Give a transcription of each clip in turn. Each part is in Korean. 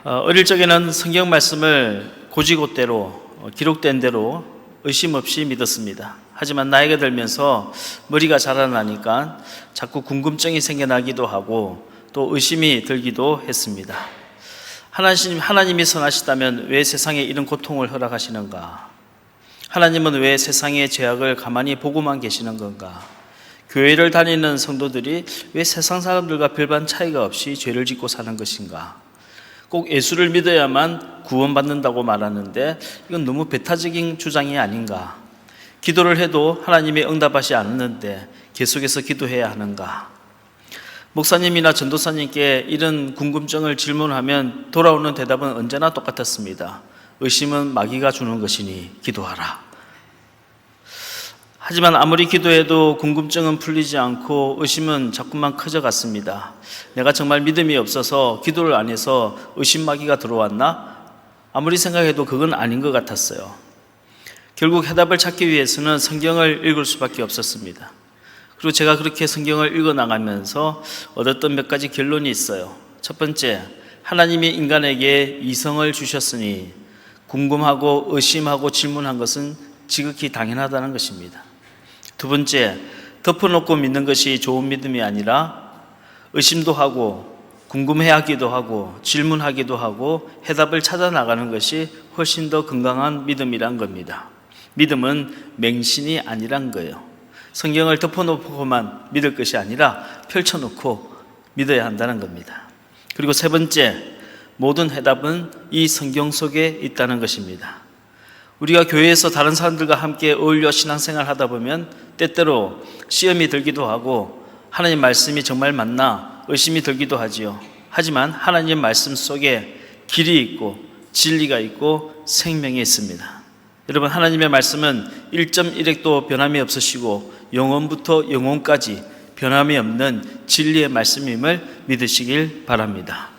어릴 적에는 성경 말씀을 고지고대로 기록된 대로 의심 없이 믿었습니다. 하지만 나이가 들면서 머리가 자라나니까 자꾸 궁금증이 생겨나기도 하고 또 의심이 들기도 했습니다. 하나님이 선하시다면 왜 세상에 이런 고통을 허락하시는가? 하나님은 왜 세상의 죄악을 가만히 보고만 계시는 건가? 교회를 다니는 성도들이 왜 세상 사람들과 별반 차이가 없이 죄를 짓고 사는 것인가? 꼭 예수를 믿어야만 구원받는다고 말하는데 이건 너무 배타적인 주장이 아닌가? 기도를 해도 하나님이 응답하지 않는데 계속해서 기도해야 하는가? 목사님이나 전도사님께 이런 궁금증을 질문하면 돌아오는 대답은 언제나 똑같았습니다. 의심은 마귀가 주는 것이니 기도하라. 하지만 아무리 기도해도 궁금증은 풀리지 않고 의심은 자꾸만 커져갔습니다. 내가 정말 믿음이 없어서 기도를 안 해서 의심 마귀가 들어왔나? 아무리 생각해도 그건 아닌 것 같았어요. 결국 해답을 찾기 위해서는 성경을 읽을 수밖에 없었습니다. 그리고 제가 그렇게 성경을 읽어나가면서 얻었던 몇 가지 결론이 있어요. 첫 번째, 하나님이 인간에게 이성을 주셨으니 궁금하고 의심하고 질문한 것은 지극히 당연하다는 것입니다. 두 번째, 덮어놓고 믿는 것이 좋은 믿음이 아니라 의심도 하고 궁금해하기도 하고 질문하기도 하고 해답을 찾아 나가는 것이 훨씬 더 건강한 믿음이란 겁니다. 믿음은 맹신이 아니란 거예요. 성경을 덮어놓고만 믿을 것이 아니라 펼쳐놓고 믿어야 한다는 겁니다. 그리고 세 번째, 모든 해답은 이 성경 속에 있다는 것입니다. 우리가 교회에서 다른 사람들과 함께 어울려 신앙생활 하다 보면 때때로 시험이 들기도 하고 하나님 말씀이 정말 맞나 의심이 들기도 하지요. 하지만 하나님 말씀 속에 길이 있고 진리가 있고 생명이 있습니다. 여러분, 하나님의 말씀은 1.1핵도 변함이 없으시고 영원부터 영원까지 변함이 없는 진리의 말씀임을 믿으시길 바랍니다.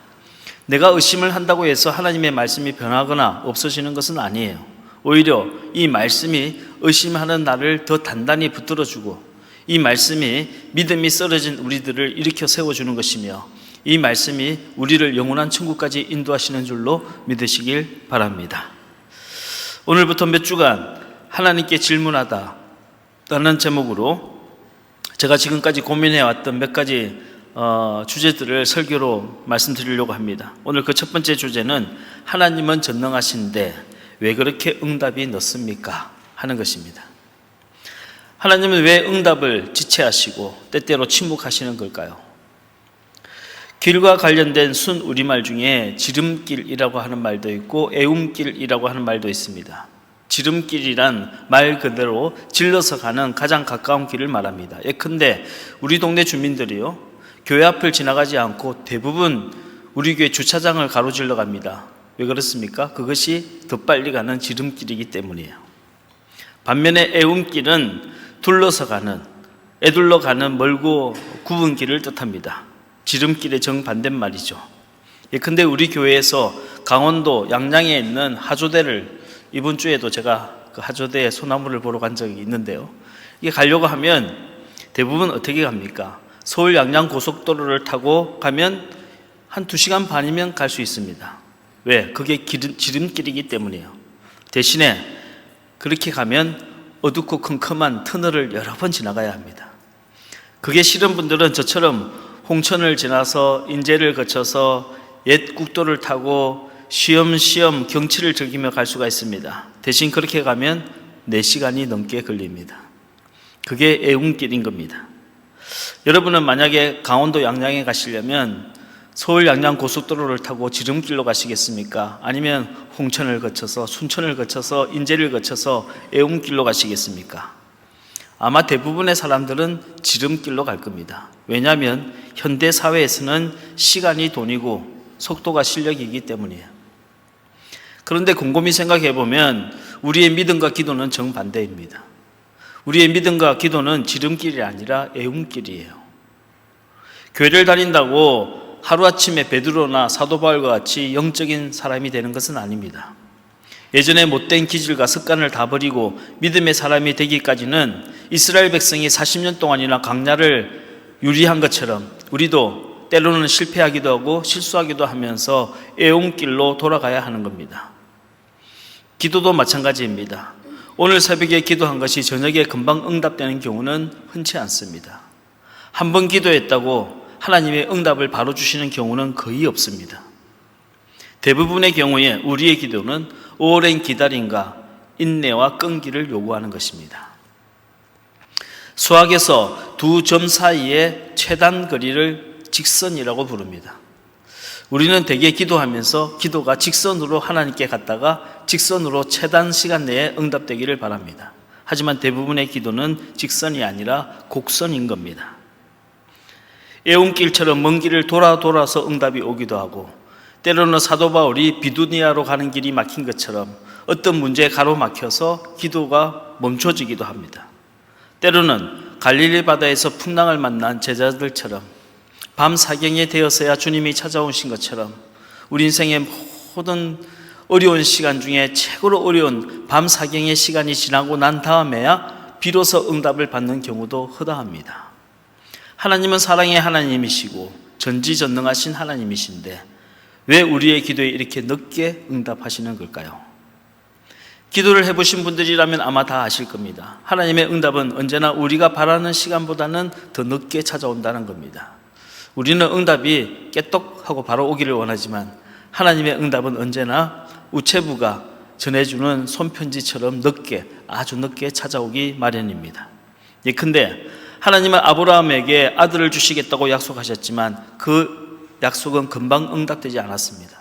내가 의심을 한다고 해서 하나님의 말씀이 변하거나 없어지는 것은 아니에요. 오히려 이 말씀이 의심하는 나를 더 단단히 붙들어주고 이 말씀이 믿음이 쓰러진 우리들을 일으켜 세워주는 것이며 이 말씀이 우리를 영원한 천국까지 인도하시는 줄로 믿으시길 바랍니다. 오늘부터 몇 주간 하나님께 질문하다 라는 제목으로 제가 지금까지 고민해왔던 몇 가지 주제들을 설교로 말씀드리려고 합니다. 오늘 그 첫 번째 주제는 하나님은 전능하신데 왜 그렇게 응답이 늦습니까? 하는 것입니다. 하나님은 왜 응답을 지체하시고 때때로 침묵하시는 걸까요? 길과 관련된 순 우리말 중에 지름길이라고 하는 말도 있고 애움길이라고 하는 말도 있습니다. 지름길이란 말 그대로 질러서 가는 가장 가까운 길을 말합니다. 예컨대 우리 동네 주민들이요, 교회 앞을 지나가지 않고 대부분 우리 교회 주차장을 가로질러 갑니다. 왜 그렇습니까? 그것이 더 빨리 가는 지름길이기 때문이에요. 반면에 애움길은 둘러서 가는, 애둘러 가는 멀고 굽은 길을 뜻합니다. 지름길의 정반대말이죠. 예컨대 우리 교회에서 강원도 양양에 있는 하조대를 이번 주에도 제가 그 하조대 소나무를 보러 간 적이 있는데요. 이게 가려고 하면 대부분 어떻게 갑니까? 서울 양양 고속도로를 타고 가면 한 2시간 반이면 갈 수 있습니다. 왜? 그게 지름길이기 때문이에요. 대신에 그렇게 가면 어둡고 컴컴한 터널을 여러 번 지나가야 합니다. 그게 싫은 분들은 저처럼 홍천을 지나서 인제를 거쳐서 옛 국도를 타고 쉬엄쉬엄 경치를 즐기며 갈 수가 있습니다. 대신 그렇게 가면 4시간이 넘게 걸립니다. 그게 애움길인 겁니다. 여러분은 만약에 강원도 양양에 가시려면 서울 양양 고속도로를 타고 지름길로 가시겠습니까? 아니면 홍천을 거쳐서 순천을 거쳐서 인제를 거쳐서 애움길로 가시겠습니까? 아마 대부분의 사람들은 지름길로 갈 겁니다. 왜냐하면 현대 사회에서는 시간이 돈이고 속도가 실력이기 때문이에요. 그런데 곰곰이 생각해 보면 우리의 믿음과 기도는 정반대입니다. 우리의 믿음과 기도는 지름길이 아니라 애움길이에요. 교회를 다닌다고 하루아침에 베드로나 사도 바울과 같이 영적인 사람이 되는 것은 아닙니다. 예전에 못된 기질과 습관을 다 버리고 믿음의 사람이 되기까지는 이스라엘 백성이 40년 동안이나 광야를 유리한 것처럼 우리도 때로는 실패하기도 하고 실수하기도 하면서 애용길로 돌아가야 하는 겁니다. 기도도 마찬가지입니다. 오늘 새벽에 기도한 것이 저녁에 금방 응답되는 경우는 흔치 않습니다. 한 번 기도했다고 하나님의 응답을 바로 주시는 경우는 거의 없습니다. 대부분의 경우에 우리의 기도는 오랜 기다림과 인내와 끈기를 요구하는 것입니다. 수학에서 두 점 사이의 최단 거리를 직선이라고 부릅니다. 우리는 대개 기도하면서 기도가 직선으로 하나님께 갔다가 직선으로 최단 시간 내에 응답되기를 바랍니다. 하지만 대부분의 기도는 직선이 아니라 곡선인 겁니다. 애움길처럼 먼 길을 돌아서 응답이 오기도 하고, 때로는 사도 바울이 비두니아로 가는 길이 막힌 것처럼 어떤 문제에 가로막혀서 기도가 멈춰지기도 합니다. 때로는 갈릴리 바다에서 풍랑을 만난 제자들처럼 밤 사경이 되어서야 주님이 찾아오신 것처럼 우리 인생의 모든 어려운 시간 중에 최고로 어려운 밤 사경의 시간이 지나고 난 다음에야 비로소 응답을 받는 경우도 허다합니다. 하나님은 사랑의 하나님이시고 전지전능하신 하나님이신데 왜 우리의 기도에 이렇게 늦게 응답하시는 걸까요? 기도를 해보신 분들이라면 아마 다 아실 겁니다. 하나님의 응답은 언제나 우리가 바라는 시간보다는 더 늦게 찾아온다는 겁니다. 우리는 응답이 깨똑하고 바로 오기를 원하지만 하나님의 응답은 언제나 우체부가 전해주는 손편지처럼 늦게, 아주 늦게 찾아오기 마련입니다. 예컨대 하나님은 아브라함에게 아들을 주시겠다고 약속하셨지만 그 약속은 금방 응답되지 않았습니다.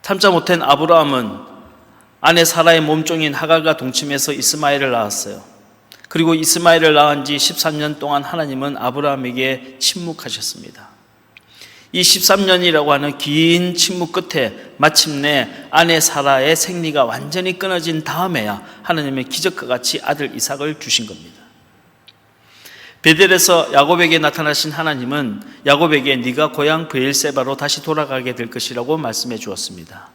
참자 못한 아브라함은 아내 사라의 몸종인 하갈과 동침해서 이스마엘을 낳았어요. 그리고 이스마엘을 낳은 지 13년 동안 하나님은 아브라함에게 침묵하셨습니다. 이 13년이라고 하는 긴 침묵 끝에 마침내 아내 사라의 생리가 완전히 끊어진 다음에야 하나님의 기적과 같이 아들 이삭을 주신 겁니다. 베델에서 야곱에게 나타나신 하나님은 야곱에게 네가 고향 브엘세바로 다시 돌아가게 될 것이라고 말씀해 주었습니다.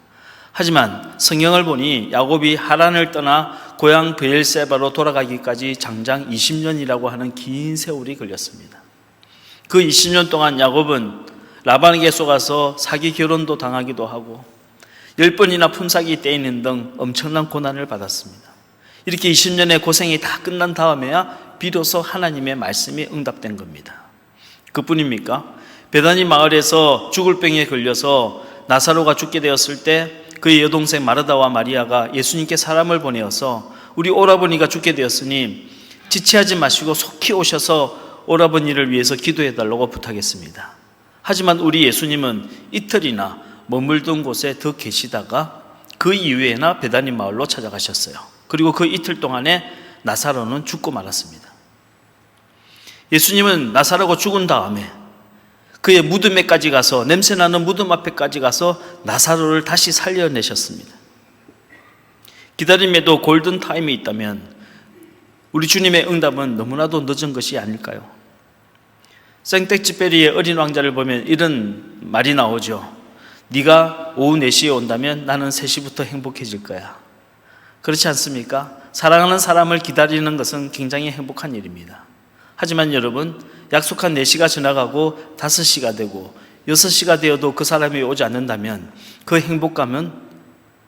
하지만 성경을 보니 야곱이 하란을 떠나 고향 브엘세바로 돌아가기까지 장장 20년이라고 하는 긴 세월이 걸렸습니다. 그 20년 동안 야곱은 라반에게 속아서 사기 결혼도 당하기도 하고 10번이나 품삯이 떼이는 등 엄청난 고난을 받았습니다. 이렇게 20년의 고생이 다 끝난 다음에야 비로소 하나님의 말씀이 응답된 겁니다. 그뿐입니까? 베다니 마을에서 죽을 병에 걸려서 나사로가 죽게 되었을 때 그의 여동생 마르다와 마리아가 예수님께 사람을 보내어서 우리 오라버니가 죽게 되었으니 지체하지 마시고 속히 오셔서 오라버니를 위해서 기도해 달라고 부탁했습니다. 하지만 우리 예수님은 이틀이나 머물던 곳에 더 계시다가 그 이후에나 베다니 마을로 찾아가셨어요. 그리고 그 이틀 동안에 나사로는 죽고 말았습니다. 예수님은 나사로가 죽은 다음에 그의 무덤에까지 가서, 냄새나는 무덤 앞에까지 가서 나사로를 다시 살려내셨습니다. 기다림에도 골든타임이 있다면 우리 주님의 응답은 너무나도 늦은 것이 아닐까요? 생텍쥐페리의 어린 왕자를 보면 이런 말이 나오죠. 네가 오후 4시에 온다면 나는 3시부터 행복해질 거야. 그렇지 않습니까? 사랑하는 사람을 기다리는 것은 굉장히 행복한 일입니다. 하지만 여러분, 약속한 4시가 지나가고 5시가 되고 6시가 되어도 그 사람이 오지 않는다면 그 행복감은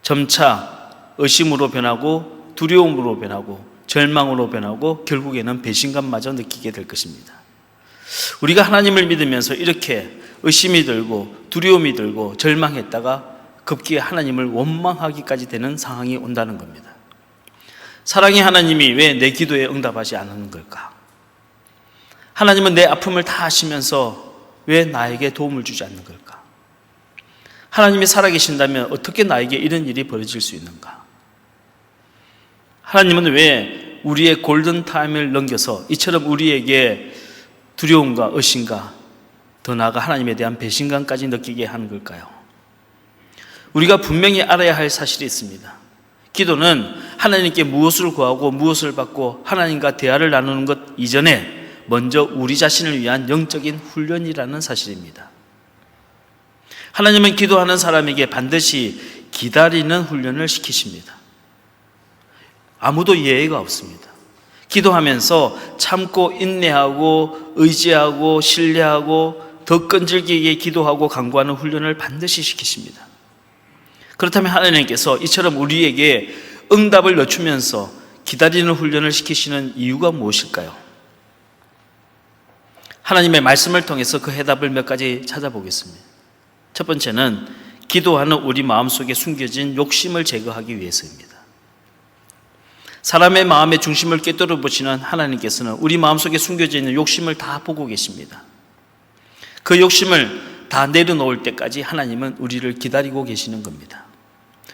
점차 의심으로 변하고 두려움으로 변하고 절망으로 변하고 결국에는 배신감마저 느끼게 될 것입니다. 우리가 하나님을 믿으면서 이렇게 의심이 들고 두려움이 들고 절망했다가 급기야 하나님을 원망하기까지 되는 상황이 온다는 겁니다. 사랑의 하나님이 왜 내 기도에 응답하지 않는 걸까? 하나님은 내 아픔을 다 아시면서 왜 나에게 도움을 주지 않는 걸까? 하나님이 살아계신다면 어떻게 나에게 이런 일이 벌어질 수 있는가? 하나님은 왜 우리의 골든타임을 넘겨서 이처럼 우리에게 두려움과 의심과 더 나아가 하나님에 대한 배신감까지 느끼게 하는 걸까요? 우리가 분명히 알아야 할 사실이 있습니다. 기도는 하나님께 무엇을 구하고 무엇을 받고 하나님과 대화를 나누는 것 이전에 먼저 우리 자신을 위한 영적인 훈련이라는 사실입니다. 하나님은 기도하는 사람에게 반드시 기다리는 훈련을 시키십니다. 아무도 예외가 없습니다. 기도하면서 참고 인내하고 의지하고 신뢰하고 더 끈질기게 기도하고 간구하는 훈련을 반드시 시키십니다. 그렇다면 하나님께서 이처럼 우리에게 응답을 늦추면서 기다리는 훈련을 시키시는 이유가 무엇일까요? 하나님의 말씀을 통해서 그 해답을 몇 가지 찾아보겠습니다. 첫 번째는 기도하는 우리 마음속에 숨겨진 욕심을 제거하기 위해서입니다. 사람의 마음의 중심을 꿰뚫어 보시는 하나님께서는 우리 마음속에 숨겨져 있는 욕심을 다 보고 계십니다. 그 욕심을 다 내려놓을 때까지 하나님은 우리를 기다리고 계시는 겁니다.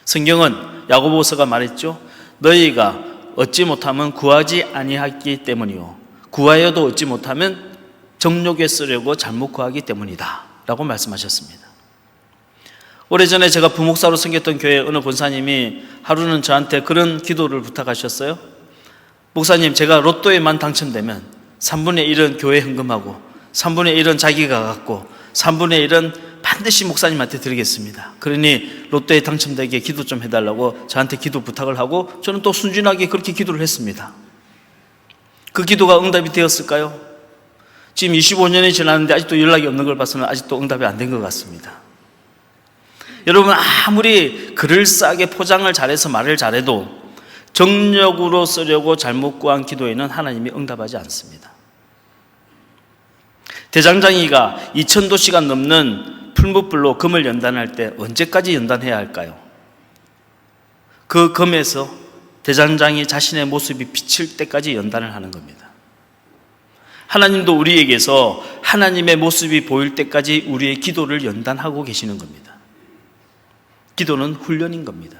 성경은 야고보서가 말했죠. 너희가 얻지 못하면 구하지 아니하기 때문이요 구하여도 얻지 못하면 정욕에 쓰려고 잘못 구하기 때문이다 라고 말씀하셨습니다. 오래전에 제가 부목사로 섬겼던 교회 어느 권사님이 하루는 저한테 그런 기도를 부탁하셨어요. 목사님, 제가 로또에만 당첨되면 3분의 1은 교회 헌금하고 3분의 1은 자기가 갖고 3분의 1은 반드시 목사님한테 드리겠습니다. 그러니 로또에 당첨되게 기도 좀 해달라고 저한테 기도 부탁을 하고 저는 또 순진하게 그렇게 기도를 했습니다. 그 기도가 응답이 되었을까요? 지금 25년이 지났는데 아직도 연락이 없는 걸 봐서는 아직도 응답이 안 된 것 같습니다. 여러분, 아무리 그럴싸하게 포장을 잘해서 말을 잘해도 정력으로 쓰려고 잘못 구한 기도에는 하나님이 응답하지 않습니다. 대장장이가 2000도씨가 넘는 풀무불로 금을 연단할 때 언제까지 연단해야 할까요? 그 금에서 대장장이 자신의 모습이 비칠 때까지 연단을 하는 겁니다. 하나님도 우리에게서 하나님의 모습이 보일 때까지 우리의 기도를 연단하고 계시는 겁니다. 기도는 훈련인 겁니다.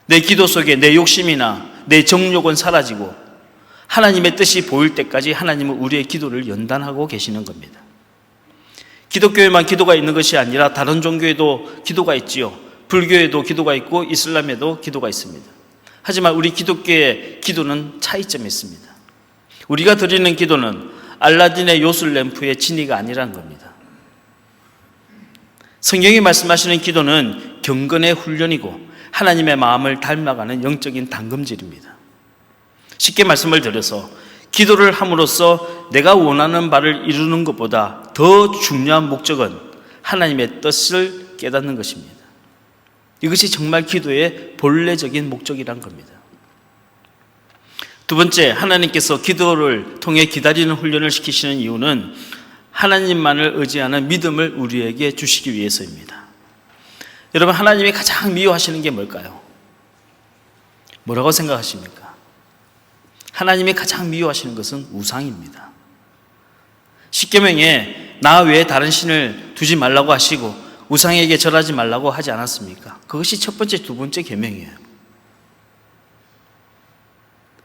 내 기도 속에 내 욕심이나 내 정욕은 사라지고 하나님의 뜻이 보일 때까지 하나님은 우리의 기도를 연단하고 계시는 겁니다. 기독교에만 기도가 있는 것이 아니라 다른 종교에도 기도가 있지요. 불교에도 기도가 있고 이슬람에도 기도가 있습니다. 하지만 우리 기독교의 기도는 차이점이 있습니다. 우리가 드리는 기도는 알라딘의 요술 램프의 진이가 아니라는 겁니다. 성경이 말씀하시는 기도는 경건의 훈련이고 하나님의 마음을 닮아가는 영적인 담금질입니다. 쉽게 말씀을 드려서 기도를 함으로써 내가 원하는 바를 이루는 것보다 더 중요한 목적은 하나님의 뜻을 깨닫는 것입니다. 이것이 정말 기도의 본래적인 목적이란 겁니다. 두 번째, 하나님께서 기도를 통해 기다리는 훈련을 시키시는 이유는 하나님만을 의지하는 믿음을 우리에게 주시기 위해서입니다. 여러분, 하나님이 가장 미워하시는 게 뭘까요? 뭐라고 생각하십니까? 하나님이 가장 미워하시는 것은 우상입니다. 십계명에 나 외에 다른 신을 두지 말라고 하시고 우상에게 절하지 말라고 하지 않았습니까? 그것이 첫 번째, 두 번째 계명이에요.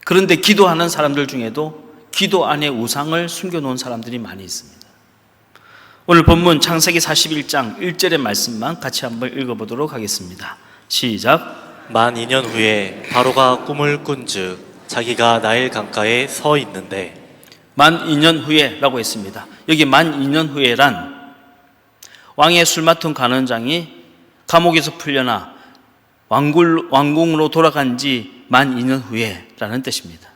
그런데 기도하는 사람들 중에도 기도 안에 우상을 숨겨놓은 사람들이 많이 있습니다. 오늘 본문 창세기 41장 1절의 말씀만 같이 한번 읽어보도록 하겠습니다. 시작. 만 2년 후에 바로가 꿈을 꾼즉 자기가 나일 강가에 서 있는데. 만 2년 후에 라고 했습니다. 여기 만 2년 후에란 왕의 술 맡은 간원장이 감옥에서 풀려나 왕궁으로 돌아간 지 만 2년 후에라는 뜻입니다.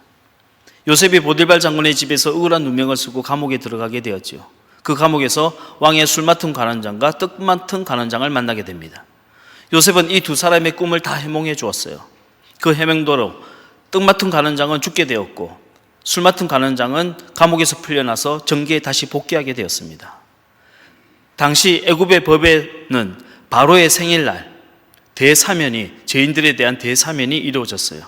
요셉이 보디발 장군의 집에서 억울한 누명을 쓰고 감옥에 들어가게 되었죠. 그 감옥에서 왕의 술 맡은 간원장과 떡 맡은 간원장을 만나게 됩니다. 요셉은 이 두 사람의 꿈을 다 해몽해 주었어요. 그 해명도로 떡 맡은 간원장은 죽게 되었고 술 맡은 간원장은 감옥에서 풀려나서 정계에 다시 복귀하게 되었습니다. 당시 애굽의 법에는 바로의 생일날 대사면이, 죄인들에 대한 대사면이 이루어졌어요.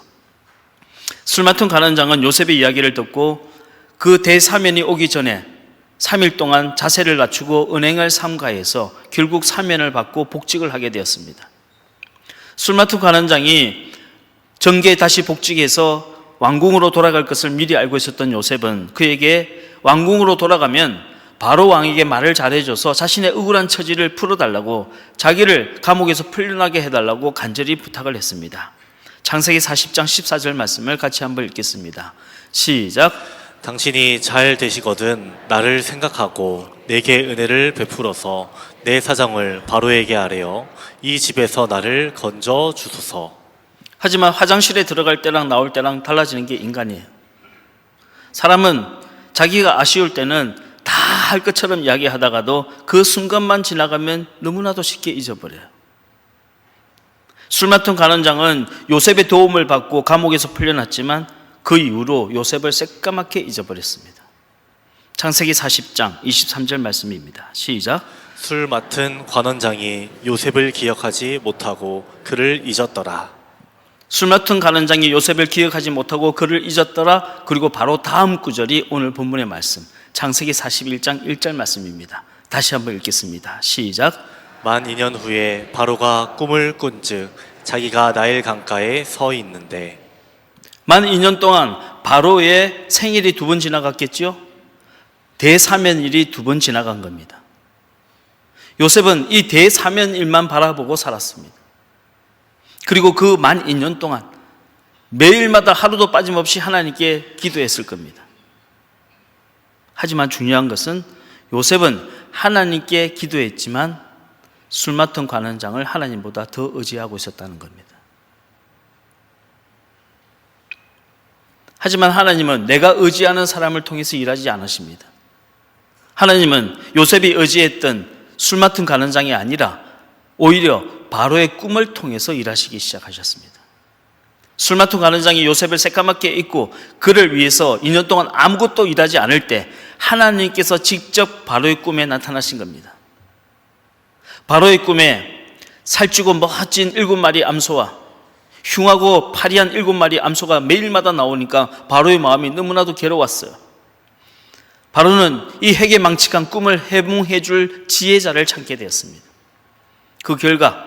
술 맡은 간원장은 요셉의 이야기를 듣고 그 대사면이 오기 전에 3일 동안 자세를 낮추고 은행을 삼가해서 결국 사면을 받고 복직을 하게 되었습니다. 술 맡은 간원장이 정계에 다시 복직해서 왕궁으로 돌아갈 것을 미리 알고 있었던 요셉은 그에게 왕궁으로 돌아가면 바로 왕에게 말을 잘해줘서 자신의 억울한 처지를 풀어달라고, 자기를 감옥에서 풀려나게 해달라고 간절히 부탁을 했습니다. 창세기 40장 14절 말씀을 같이 한번 읽겠습니다. 시작. 당신이 잘 되시거든 나를 생각하고 내게 은혜를 베풀어서 내 사정을 바로에게 아뢰어 이 집에서 나를 건져 주소서. 하지만 화장실에 들어갈 때랑 나올 때랑 달라지는 게 인간이에요. 사람은 자기가 아쉬울 때는 다 할 것처럼 이야기하다가도 그 순간만 지나가면 너무나도 쉽게 잊어버려요. 술 맡은 관원장은 요셉의 도움을 받고 감옥에서 풀려났지만 그 이후로 요셉을 새까맣게 잊어버렸습니다. 창세기 40장 23절 말씀입니다. 시작. 술 맡은 관원장이 요셉을 기억하지 못하고 그를 잊었더라. 술 맡은 관원장이 요셉을 기억하지 못하고 그를 잊었더라. 그리고 바로 다음 구절이 오늘 본문의 말씀, 창세기 41장 1절 말씀입니다. 다시 한번 읽겠습니다. 시작. 만 2년 후에 바로가 꿈을 꾼즉 자기가 나일 강가에 서 있는데. 만 2년 동안 바로의 생일이 2번 지나갔겠죠? 대사면일이 2번 지나간 겁니다. 요셉은 이 대사면일만 바라보고 살았습니다. 그리고 그 만 2년 동안 매일마다 하루도 빠짐없이 하나님께 기도했을 겁니다. 하지만 중요한 것은 요셉은 하나님께 기도했지만 술 맡은 관원장을 하나님보다 더 의지하고 있었다는 겁니다. 하지만 하나님은 내가 의지하는 사람을 통해서 일하지 않으십니다. 하나님은 요셉이 의지했던 술 맡은 관원장이 아니라 오히려 바로의 꿈을 통해서 일하시기 시작하셨습니다. 술 맡은 관원장이 요셉을 새까맣게 잊고 그를 위해서 2년 동안 아무것도 일하지 않을 때 하나님께서 직접 바로의 꿈에 나타나신 겁니다. 바로의 꿈에 살찌고 멋진 7마리 암소와 흉하고 파리한 7마리 암소가 매일마다 나오니까 바로의 마음이 너무나도 괴로웠어요. 바로는 이 회개망측한 꿈을 해몽해 줄 지혜자를 찾게 되었습니다. 그 결과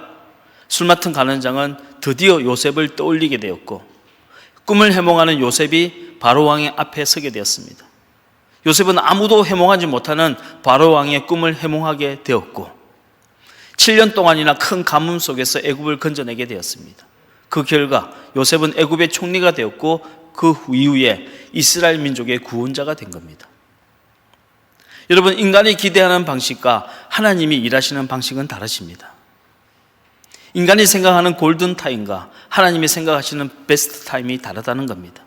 술 맡은 관원장은 드디어 요셉을 떠올리게 되었고 꿈을 해몽하는 요셉이 바로왕의 앞에 서게 되었습니다. 요셉은 아무도 해몽하지 못하는 바로왕의 꿈을 해몽하게 되었고 7년 동안이나 큰 가뭄 속에서 애굽을 건져내게 되었습니다. 그 결과 요셉은 애굽의 총리가 되었고 그 이후에 이스라엘 민족의 구원자가 된 겁니다. 여러분, 인간이 기대하는 방식과 하나님이 일하시는 방식은 다르십니다. 인간이 생각하는 골든타임과 하나님이 생각하시는 베스트 타임이 다르다는 겁니다.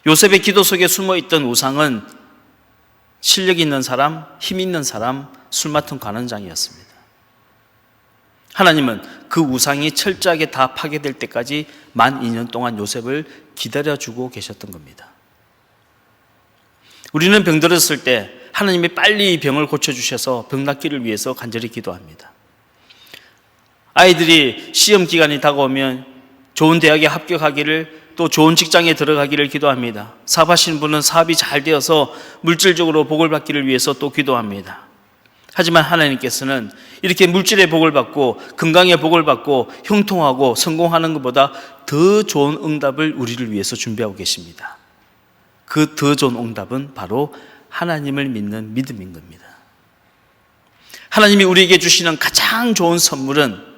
요셉의 기도 속에 숨어있던 우상은 실력 있는 사람, 힘 있는 사람, 술 맡은 관원장이었습니다. 하나님은 그 우상이 철저하게 다 파괴될 때까지 만 2년 동안 요셉을 기다려주고 계셨던 겁니다. 우리는 병들었을 때 하나님이 빨리 병을 고쳐주셔서 병 낫기를 위해서 간절히 기도합니다. 아이들이 시험 기간이 다가오면 좋은 대학에 합격하기를, 또 좋은 직장에 들어가기를 기도합니다. 사업하시는 분은 사업이 잘 되어서 물질적으로 복을 받기를 위해서 또 기도합니다. 하지만 하나님께서는 이렇게 물질의 복을 받고 건강의 복을 받고 형통하고 성공하는 것보다 더 좋은 응답을 우리를 위해서 준비하고 계십니다. 그 더 좋은 응답은 바로 하나님을 믿는 믿음인 겁니다. 하나님이 우리에게 주시는 가장 좋은 선물은,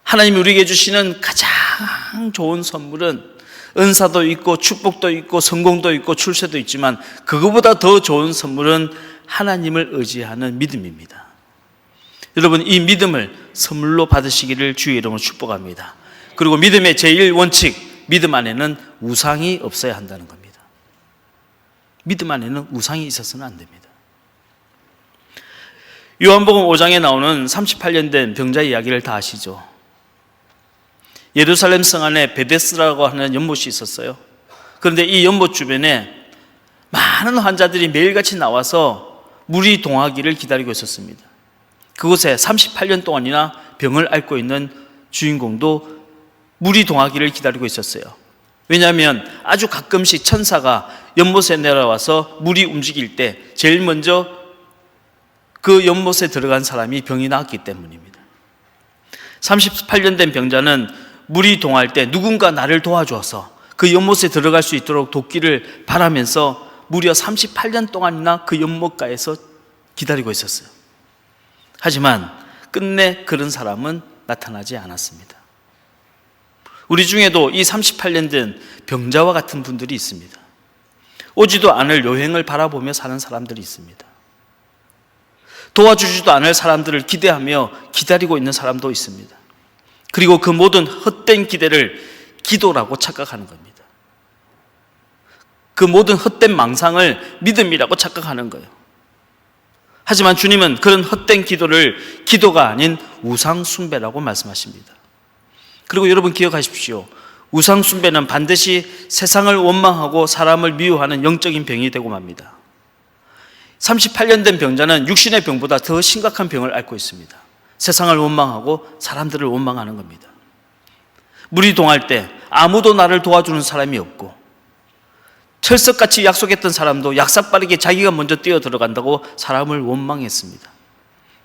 하나님이 우리에게 주시는 가장 좋은 선물은 은사도 있고 축복도 있고 성공도 있고 출세도 있지만 그거보다 더 좋은 선물은 하나님을 의지하는 믿음입니다. 여러분, 이 믿음을 선물로 받으시기를 주의 이름으로 축복합니다. 그리고 믿음의 제일 원칙, 믿음 안에는 우상이 없어야 한다는 겁니다. 믿음 안에는 우상이 있어서는 안 됩니다. 요한복음 5장에 나오는 38년 된 병자 이야기를 다 아시죠? 예루살렘 성 안에 베데스라고 하는 연못이 있었어요. 그런데 이 연못 주변에 많은 환자들이 매일같이 나와서 물이 동하기를 기다리고 있었습니다. 그곳에 38년 동안이나 병을 앓고 있는 주인공도 물이 동하기를 기다리고 있었어요. 왜냐하면 아주 가끔씩 천사가 연못에 내려와서 물이 움직일 때 제일 먼저 그 연못에 들어간 사람이 병이 나았기 때문입니다. 38년 된 병자는 물이 동할 때 누군가 나를 도와줘서 그 연못에 들어갈 수 있도록 돕기를 바라면서 무려 38년 동안이나 그 연못가에서 기다리고 있었어요. 하지만 끝내 그런 사람은 나타나지 않았습니다. 우리 중에도 이 38년 된 병자와 같은 분들이 있습니다. 오지도 않을 여행을 바라보며 사는 사람들이 있습니다. 도와주지도 않을 사람들을 기대하며 기다리고 있는 사람도 있습니다. 그리고 그 모든 헛된 기대를 기도라고 착각하는 겁니다. 그 모든 헛된 망상을 믿음이라고 착각하는 거예요. 하지만 주님은 그런 헛된 기도를 기도가 아닌 우상 숭배라고 말씀하십니다. 그리고 여러분 기억하십시오. 우상 숭배는 반드시 세상을 원망하고 사람을 미워하는 영적인 병이 되고 맙니다. 38년 된 병자는 육신의 병보다 더 심각한 병을 앓고 있습니다. 세상을 원망하고 사람들을 원망하는 겁니다. 물이 동할 때 아무도 나를 도와주는 사람이 없고, 철석같이 약속했던 사람도 약삭빠르게 자기가 먼저 뛰어 들어간다고 사람을 원망했습니다.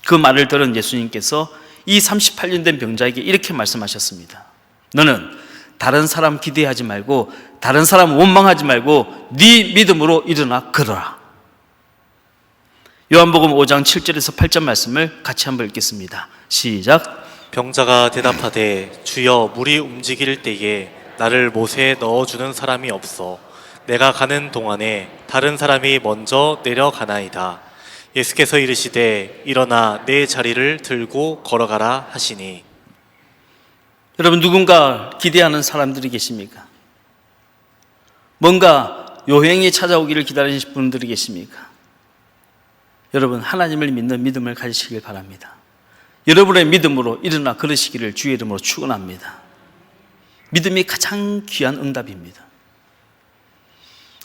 그 말을 들은 예수님께서 이 38년 된 병자에게 이렇게 말씀하셨습니다. 너는 다른 사람 기대하지 말고, 다른 사람 원망하지 말고 네 믿음으로 일어나 걸어라. 요한복음 5장 7절에서 8절 말씀을 같이 한번 읽겠습니다. 시작. 병자가 대답하되 주여 물이 움직일 때에 나를 못에 넣어주는 사람이 없어 내가 가는 동안에 다른 사람이 먼저 내려가나이다. 예수께서 이르시되 일어나 내 자리를 들고 걸어가라 하시니. 여러분, 누군가 기대하는 사람들이 계십니까? 뭔가 요행이 찾아오기를 기다리는 분들이 계십니까? 여러분, 하나님을 믿는 믿음을 가지시길 바랍니다. 여러분의 믿음으로 일어나 걸으시기를 주의 이름으로 축원합니다. 믿음이 가장 귀한 응답입니다.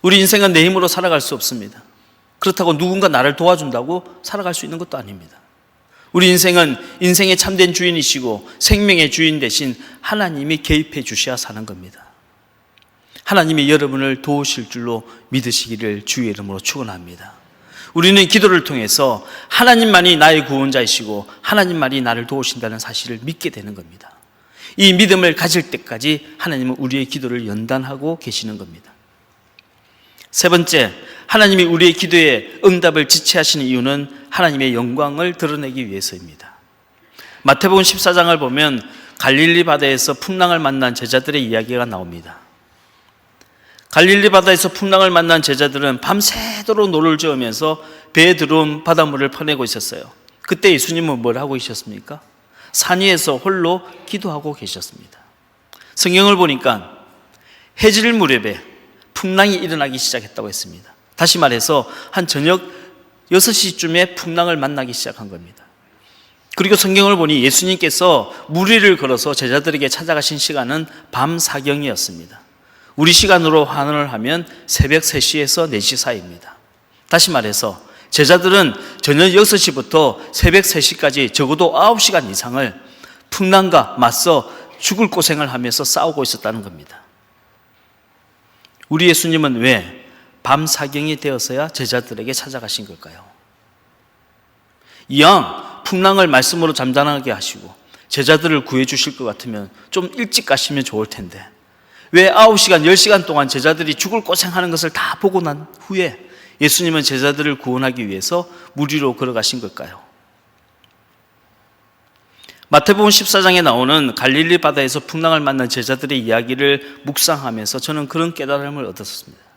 우리 인생은 내 힘으로 살아갈 수 없습니다. 그렇다고 누군가 나를 도와준다고 살아갈 수 있는 것도 아닙니다. 우리 인생은 인생의 참된 주인이시고 생명의 주인 대신 하나님이 개입해 주셔야 사는 겁니다. 하나님이 여러분을 도우실 줄로 믿으시기를 주의 이름으로 축원합니다. 우리는 기도를 통해서 하나님만이 나의 구원자이시고 하나님만이 나를 도우신다는 사실을 믿게 되는 겁니다. 이 믿음을 가질 때까지 하나님은 우리의 기도를 연단하고 계시는 겁니다. 세 번째, 하나님이 우리의 기도에 응답을 지체하시는 이유는 하나님의 영광을 드러내기 위해서입니다. 마태복음 14장을 보면 갈릴리 바다에서 풍랑을 만난 제자들의 이야기가 나옵니다. 갈릴리 바다에서 풍랑을 만난 제자들은 밤새도록 노를 저으면서 배에 들어온 바닷물을 퍼내고 있었어요. 그때 예수님은 뭘 하고 계셨습니까? 산 위에서 홀로 기도하고 계셨습니다. 성경을 보니까 해질 무렵에 풍랑이 일어나기 시작했다고 했습니다. 다시 말해서 한 저녁 6시쯤에 풍랑을 만나기 시작한 겁니다. 그리고 성경을 보니 예수님께서 물 위를 걸어서 제자들에게 찾아가신 시간은 밤 사경이었습니다. 우리 시간으로 환원을 하면 새벽 3시에서 4시 사이입니다. 다시 말해서 제자들은 저녁 6시부터 새벽 3시까지 적어도 9시간 이상을 풍랑과 맞서 죽을 고생을 하면서 싸우고 있었다는 겁니다. 우리 예수님은 왜 밤 사경이 되어서야 제자들에게 찾아가신 걸까요? 이왕 풍랑을 말씀으로 잠잠하게 하시고 제자들을 구해 주실 것 같으면 좀 일찍 가시면 좋을 텐데 왜 9시간, 10시간 동안 제자들이 죽을 고생하는 것을 다 보고 난 후에 예수님은 제자들을 구원하기 위해서 물 위로 걸어가신 걸까요? 마태복음 14장에 나오는 갈릴리 바다에서 풍랑을 만난 제자들의 이야기를 묵상하면서 저는 그런 깨달음을 얻었습니다.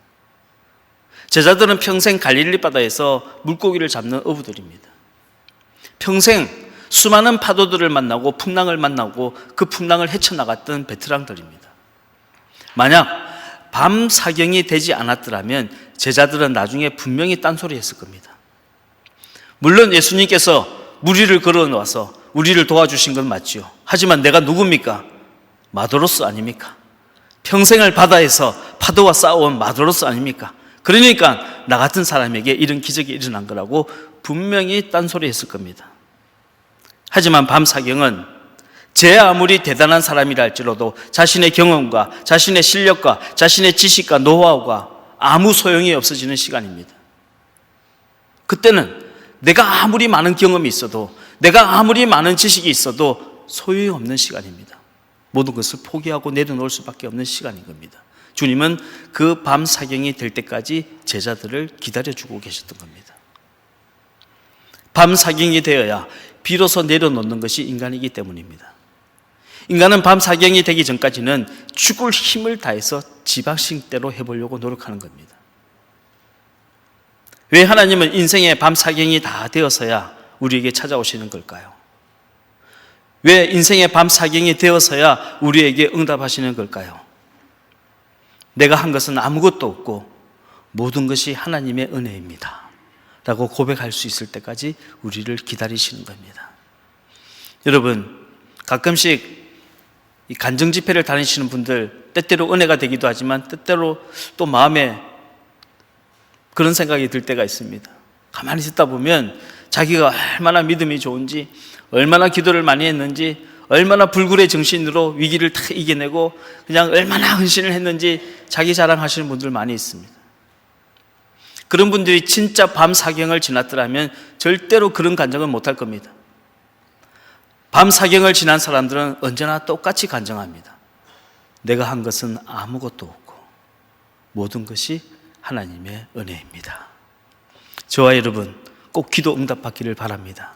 제자들은 평생 갈릴리 바다에서 물고기를 잡는 어부들입니다. 평생 수많은 파도들을 만나고 풍랑을 만나고 그 풍랑을 헤쳐나갔던 베테랑들입니다. 만약 밤 사경이 되지 않았더라면 제자들은 나중에 분명히 딴소리 했을 겁니다. 물론 예수님께서 물 위를 걸어놓아서 우리를 도와주신 건 맞지요. 하지만 내가 누굽니까? 마도로스 아닙니까? 평생을 바다에서 파도와 싸워온 마도로스 아닙니까? 그러니까 나 같은 사람에게 이런 기적이 일어난 거라고 분명히 딴소리 했을 겁니다. 하지만 밤 사경은 제 아무리 대단한 사람이라 할지라도 자신의 경험과 자신의 실력과 자신의 지식과 노하우가 아무 소용이 없어지는 시간입니다. 그때는 내가 아무리 많은 경험이 있어도 내가 아무리 많은 지식이 있어도 소용이 없는 시간입니다. 모든 것을 포기하고 내려놓을 수밖에 없는 시간인 겁니다. 주님은 그 밤 사경이 될 때까지 제자들을 기다려주고 계셨던 겁니다. 밤 사경이 되어야 비로소 내려놓는 것이 인간이기 때문입니다. 인간은 밤 사경이 되기 전까지는 죽을 힘을 다해서 지방식대로 해보려고 노력하는 겁니다. 왜 하나님은 인생의 밤 사경이 다 되어서야 우리에게 찾아오시는 걸까요? 왜 인생의 밤 사경이 되어서야 우리에게 응답하시는 걸까요? 내가 한 것은 아무것도 없고 모든 것이 하나님의 은혜입니다 라고 고백할 수 있을 때까지 우리를 기다리시는 겁니다. 여러분, 가끔씩 이 간증 집회를 다니시는 분들 때때로 은혜가 되기도 하지만 때때로 또 마음에 그런 생각이 들 때가 있습니다. 가만히 듣다 보면 자기가 얼마나 믿음이 좋은지, 얼마나 기도를 많이 했는지, 얼마나 불굴의 정신으로 위기를 다 이겨내고 그냥 얼마나 헌신을 했는지 자기 자랑하시는 분들 많이 있습니다. 그런 분들이 진짜 밤 사경을 지났더라면 절대로 그런 간증은 못할 겁니다. 밤 사경을 지난 사람들은 언제나 똑같이 간증합니다. 내가 한 것은 아무것도 없고 모든 것이 하나님의 은혜입니다. 저와 여러분 꼭 기도 응답받기를 바랍니다.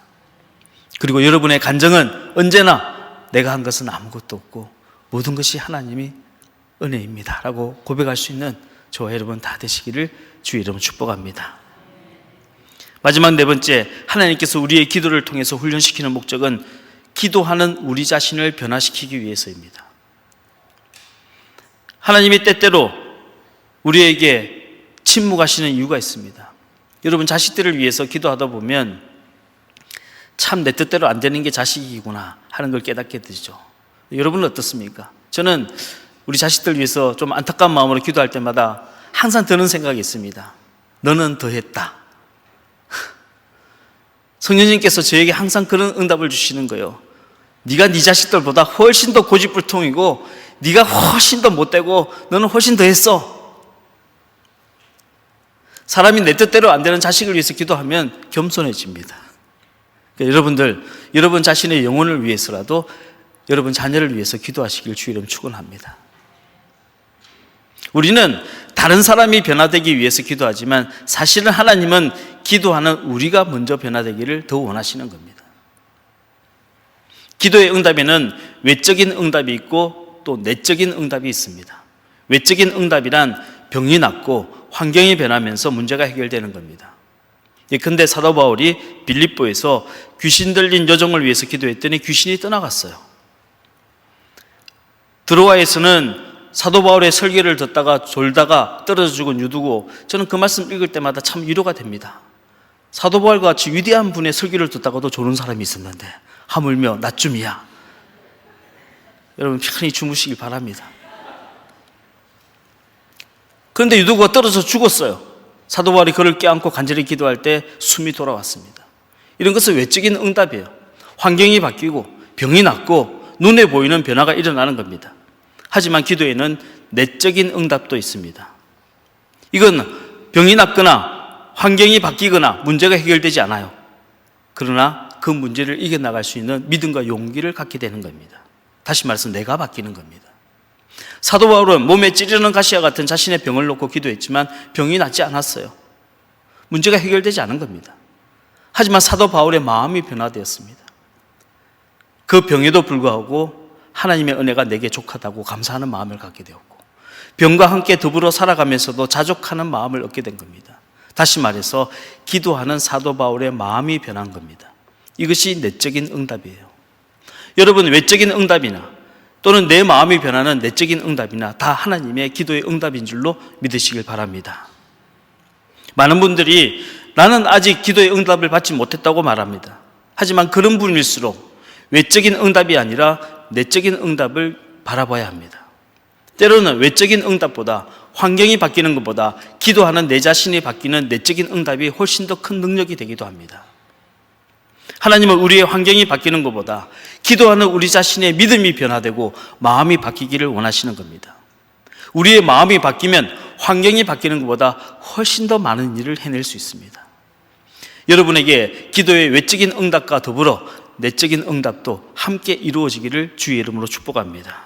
그리고 여러분의 간증은 언제나 내가 한 것은 아무것도 없고 모든 것이 하나님이 은혜입니다 라고 고백할 수 있는 저와 여러분 다 되시기를 주의 이름으로 축복합니다. 마지막 네 번째, 하나님께서 우리의 기도를 통해서 훈련시키는 목적은 기도하는 우리 자신을 변화시키기 위해서입니다. 하나님이 때때로 우리에게 침묵하시는 이유가 있습니다. 여러분, 자식들을 위해서 기도하다 보면 참 내 뜻대로 안 되는 게 자식이구나 하는 걸 깨닫게 되죠. 여러분은 어떻습니까? 저는 우리 자식들 위해서 좀 안타까운 마음으로 기도할 때마다 항상 드는 생각이 있습니다. 너는 더했다. 성령님께서 저에게 항상 그런 응답을 주시는 거예요. 네가 네 자식들보다 훨씬 더 고집불통이고 네가 훨씬 더 못되고 너는 훨씬 더 했어. 사람이 내 뜻대로 안 되는 자식을 위해서 기도하면 겸손해집니다. 그러니까 여러분들, 여러분 자신의 영혼을 위해서라도 여러분 자녀를 위해서 기도하시길 주의 이름 축원합니다. 우리는 다른 사람이 변화되기 위해서 기도하지만 사실은 하나님은 기도하는 우리가 먼저 변화되기를 더 원하시는 겁니다. 기도의 응답에는 외적인 응답이 있고 또 내적인 응답이 있습니다. 외적인 응답이란 병이 낫고 환경이 변하면서 문제가 해결되는 겁니다. 예컨대 사도 바울이 빌립보에서 귀신 들린 여종을 위해서 기도했더니 귀신이 떠나갔어요. 드로아에서는 사도 바울의 설교를 듣다가 졸다가 떨어져 죽은 유두고, 저는 그 말씀 읽을 때마다 참 위로가 됩니다. 사도 바울과 같이 위대한 분의 설교를 듣다가도 졸은 사람이 있었는데 하물며 나쯤이야. 여러분 편히 주무시길 바랍니다. 그런데 유두고가 떨어져 죽었어요. 사도 바울이 그를 껴안고 간절히 기도할 때 숨이 돌아왔습니다. 이런 것은 외적인 응답이에요. 환경이 바뀌고 병이 낫고 눈에 보이는 변화가 일어나는 겁니다. 하지만 기도에는 내적인 응답도 있습니다. 이건 병이 낫거나 환경이 바뀌거나 문제가 해결되지 않아요. 그러나 그 문제를 이겨나갈 수 있는 믿음과 용기를 갖게 되는 겁니다. 다시 말해서 내가 바뀌는 겁니다. 사도 바울은 몸에 찌르는 가시와 같은 자신의 병을 놓고 기도했지만 병이 낫지 않았어요. 문제가 해결되지 않은 겁니다. 하지만 사도 바울의 마음이 변화되었습니다. 그 병에도 불구하고 하나님의 은혜가 내게 족하다고 감사하는 마음을 갖게 되었고, 병과 함께 더불어 살아가면서도 자족하는 마음을 얻게 된 겁니다. 다시 말해서 기도하는 사도 바울의 마음이 변한 겁니다. 이것이 내적인 응답이에요. 여러분, 외적인 응답이나 또는 내 마음이 변하는 내적인 응답이나 다 하나님의 기도의 응답인 줄로 믿으시길 바랍니다. 많은 분들이 나는 아직 기도의 응답을 받지 못했다고 말합니다. 하지만 그런 분일수록 외적인 응답이 아니라 내적인 응답을 바라봐야 합니다. 때로는 외적인 응답보다, 환경이 바뀌는 것보다 기도하는 내 자신이 바뀌는 내적인 응답이 훨씬 더 큰 능력이 되기도 합니다. 하나님은 우리의 환경이 바뀌는 것보다 기도하는 우리 자신의 믿음이 변화되고 마음이 바뀌기를 원하시는 겁니다. 우리의 마음이 바뀌면 환경이 바뀌는 것보다 훨씬 더 많은 일을 해낼 수 있습니다. 여러분에게 기도의 외적인 응답과 더불어 내적인 응답도 함께 이루어지기를 주의 이름으로 축복합니다.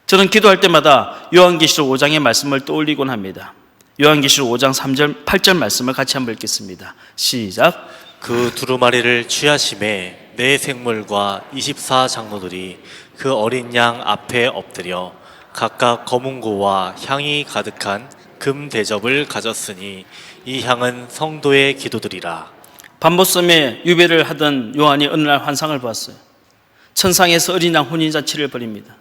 저는 기도할 때마다 요한계시록 5장의 말씀을 떠올리곤 합니다. 요한계시록 5장 3절, 8절 말씀을 같이 한번 읽겠습니다. 시작. 그 두루마리를 취하심에 네 생물과 24장로들이 그 어린 양 앞에 엎드려 각각 검은고와 향이 가득한 금 대접을 가졌으니 이 향은 성도의 기도들이라. 밤보섬에 유배를 하던 요한이 어느 날 환상을 보았어요. 천상에서 어린 양 혼인잔치를 벌입니다.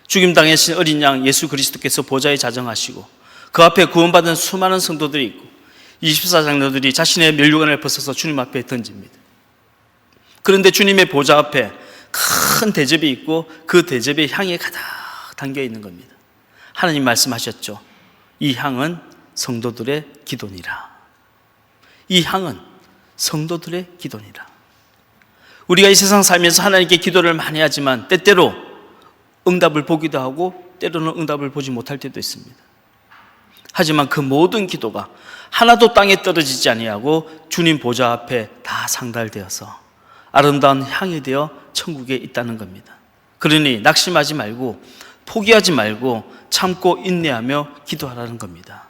죽임당하신 어린 양 예수 그리스도께서 보좌에 자정하시고 그 앞에 구원받은 수많은 성도들이 있고 24 장로들이 자신의 면류관을 벗어서 주님 앞에 던집니다. 그런데 주님의 보좌 앞에 큰 대접이 있고 그 대접에 향이 가득 담겨 있는 겁니다. 하나님 말씀하셨죠. 이 향은 성도들의 기도니라. 이 향은 성도들의 기도니라. 우리가 이 세상 살면서 하나님께 기도를 많이 하지만 때때로 응답을 보기도 하고 때로는 응답을 보지 못할 때도 있습니다. 하지만 그 모든 기도가 하나도 땅에 떨어지지 아니하고 주님 보좌 앞에 다 상달되어서 아름다운 향이 되어 천국에 있다는 겁니다. 그러니 낙심하지 말고 포기하지 말고 참고 인내하며 기도하라는 겁니다.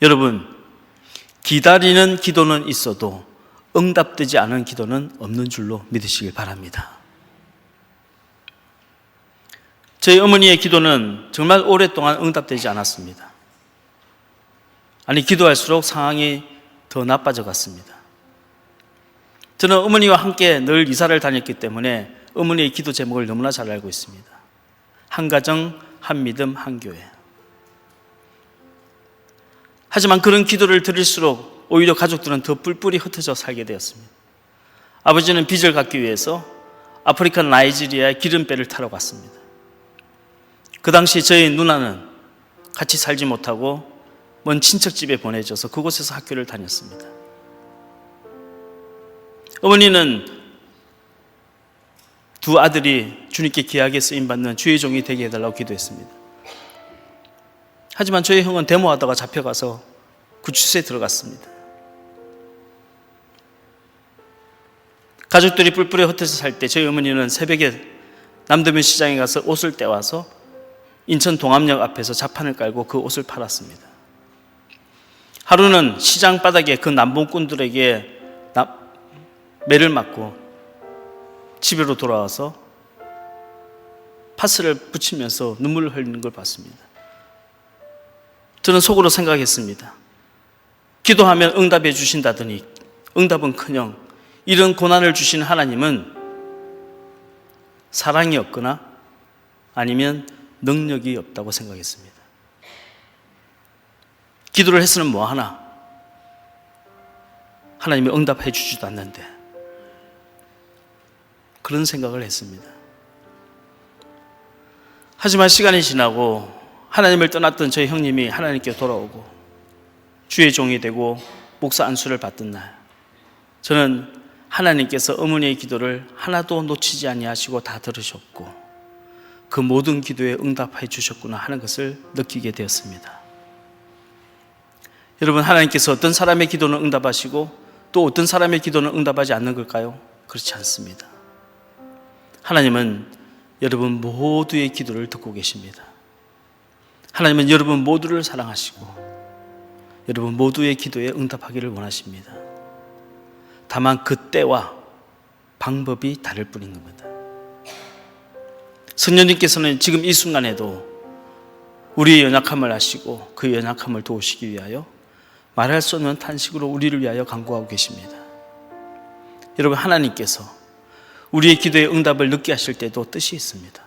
여러분, 기다리는 기도는 있어도 응답되지 않은 기도는 없는 줄로 믿으시길 바랍니다. 저희 어머니의 기도는 정말 오랫동안 응답되지 않았습니다. 아니, 기도할수록 상황이 더 나빠져 갔습니다. 저는 어머니와 함께 늘 이사를 다녔기 때문에 어머니의 기도 제목을 너무나 잘 알고 있습니다. 한 가정, 한 믿음, 한 교회. 하지만 그런 기도를 들을수록 오히려 가족들은 더 뿔뿔이 흩어져 살게 되었습니다. 아버지는 빚을 갚기 위해서 아프리카 나이지리아에 기름배를 타러 갔습니다. 그 당시 저희 누나는 같이 살지 못하고 먼 친척집에 보내져서 그곳에서 학교를 다녔습니다. 어머니는 두 아들이 주님께 귀하게 쓰임받는 주의 종이 되게 해달라고 기도했습니다. 하지만 저희 형은 데모하다가 잡혀가서 구치소에 들어갔습니다. 가족들이 뿔뿔이 흩어져 살 때 저희 어머니는 새벽에 남대문 시장에 가서 옷을 떼와서 인천 동암역 앞에서 자판을 깔고 그 옷을 팔았습니다. 하루는 시장 바닥에 그 남봉꾼들에게 매를 맞고 집으로 돌아와서 파스를 붙이면서 눈물을 흘리는 걸 봤습니다. 저는 속으로 생각했습니다. 기도하면 응답해 주신다더니 응답은커녕 이런 고난을 주신 하나님은 사랑이 없거나 아니면 능력이 없다고 생각했습니다. 기도를 했으면 뭐하나? 하나님이 응답해 주지도 않는데, 그런 생각을 했습니다. 하지만 시간이 지나고 하나님을 떠났던 저희 형님이 하나님께 돌아오고 주의 종이 되고 목사 안수를 받던 날, 저는 하나님께서 어머니의 기도를 하나도 놓치지 아니하시고 다 들으셨고 그 모든 기도에 응답해 주셨구나 하는 것을 느끼게 되었습니다. 여러분, 하나님께서 어떤 사람의 기도는 응답하시고 또 어떤 사람의 기도는 응답하지 않는 걸까요? 그렇지 않습니다. 하나님은 여러분 모두의 기도를 듣고 계십니다. 하나님은 여러분 모두를 사랑하시고 여러분 모두의 기도에 응답하기를 원하십니다. 다만 그 때와 방법이 다를 뿐인 겁니다. 성령님께서는 지금 이 순간에도 우리의 연약함을 아시고 그 연약함을 도우시기 위하여 말할 수 없는 탄식으로 우리를 위하여 간구하고 계십니다. 여러분, 하나님께서 우리의 기도에 응답을 늦게 하실 때도 뜻이 있습니다.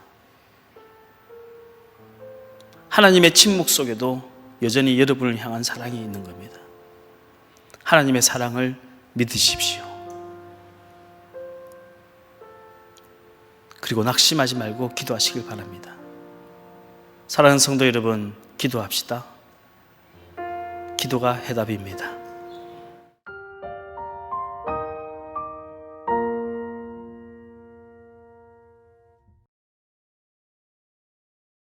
하나님의 침묵 속에도 여전히 여러분을 향한 사랑이 있는 겁니다. 하나님의 사랑을 믿으십시오. 그리고 낙심하지 말고 기도하시길 바랍니다. 사랑하는 성도 여러분, 기도합시다. 기도가 해답입니다.